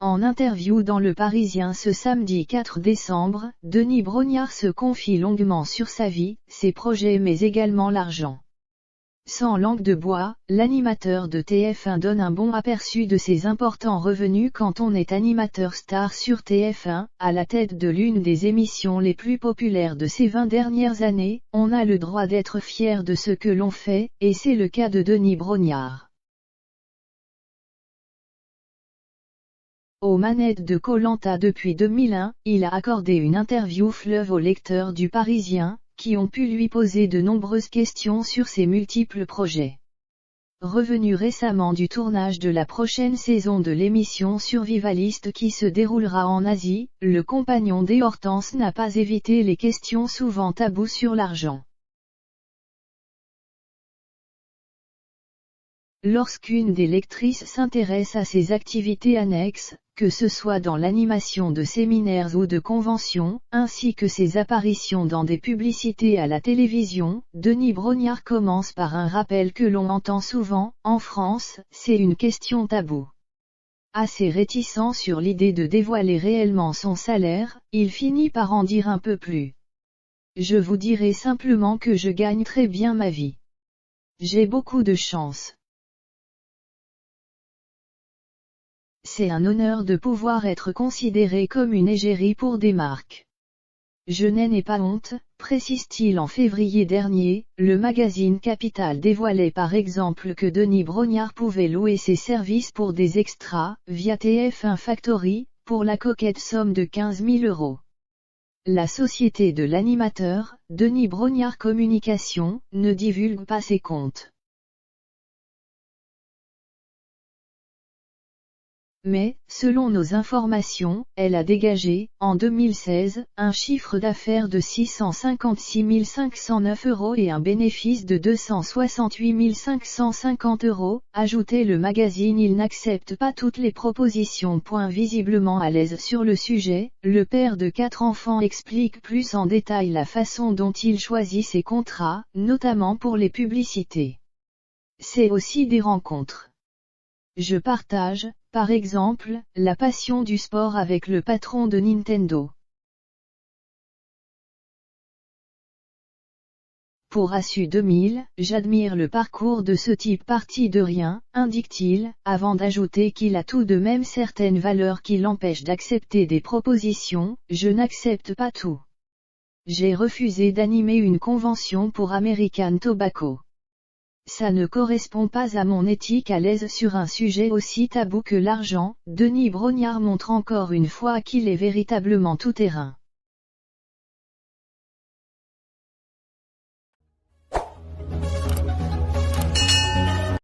En interview dans Le Parisien ce samedi 4 décembre, Denis Brognard se confie longuement sur sa vie, ses projets mais également l'argent. Sans langue de bois, l'animateur de TF1 donne un bon aperçu de ses importants revenus quand on est animateur star sur TF1, à la tête de l'une des émissions les plus populaires de ces 20 dernières années. On a le droit d'être fier de ce que l'on fait, et c'est le cas de Denis Brognard. Aux manettes de Koh-Lanta depuis 2001, il a accordé une interview fleuve aux lecteurs du Parisien, qui ont pu lui poser de nombreuses questions sur ses multiples projets. Revenu récemment du tournage de la prochaine saison de l'émission Survivaliste qui se déroulera en Asie, le compagnon d'Hortense n'a pas évité les questions souvent taboues sur l'argent. Lorsqu'une des lectrices s'intéresse à ses activités annexes, que ce soit dans l'animation de séminaires ou de conventions, ainsi que ses apparitions dans des publicités à la télévision, Denis Brognard commence par un rappel que l'on entend souvent: en France, c'est une question taboue. Assez réticent sur l'idée de dévoiler réellement son salaire, il finit par en dire un peu plus. Je vous dirai simplement que je gagne très bien ma vie. J'ai beaucoup de chance. C'est un honneur de pouvoir être considéré comme une égérie pour des marques. Je n'en ai pas honte, précise-t-il. En février dernier, le magazine Capital dévoilait par exemple que Denis Brognard pouvait louer ses services pour des extras, via TF1 Factory, pour la coquette somme de 15 000 €. La société de l'animateur, Denis Brognard Communication, ne divulgue pas ses comptes. Mais, selon nos informations, elle a dégagé, en 2016, un chiffre d'affaires de 656 509 € et un bénéfice de 268 550 €, ajoutait le magazine. Il n'accepte pas toutes les propositions. Visiblement à l'aise sur le sujet, le père de 4 enfants explique plus en détail la façon dont il choisit ses contrats, notamment pour les publicités. C'est aussi des rencontres. Je partage, par exemple, la passion du sport avec le patron de Nintendo. Pour Assu 2000, j'admire le parcours de ce type parti de rien, indique-t-il, avant d'ajouter qu'il a tout de même certaines valeurs qui l'empêchent d'accepter des propositions. Je n'accepte pas tout. J'ai refusé d'animer une convention pour American Tobacco. Ça ne correspond pas à mon éthique. À l'aise sur un sujet aussi tabou que l'argent, Denis Brognard montre encore une fois qu'il est véritablement tout-terrain.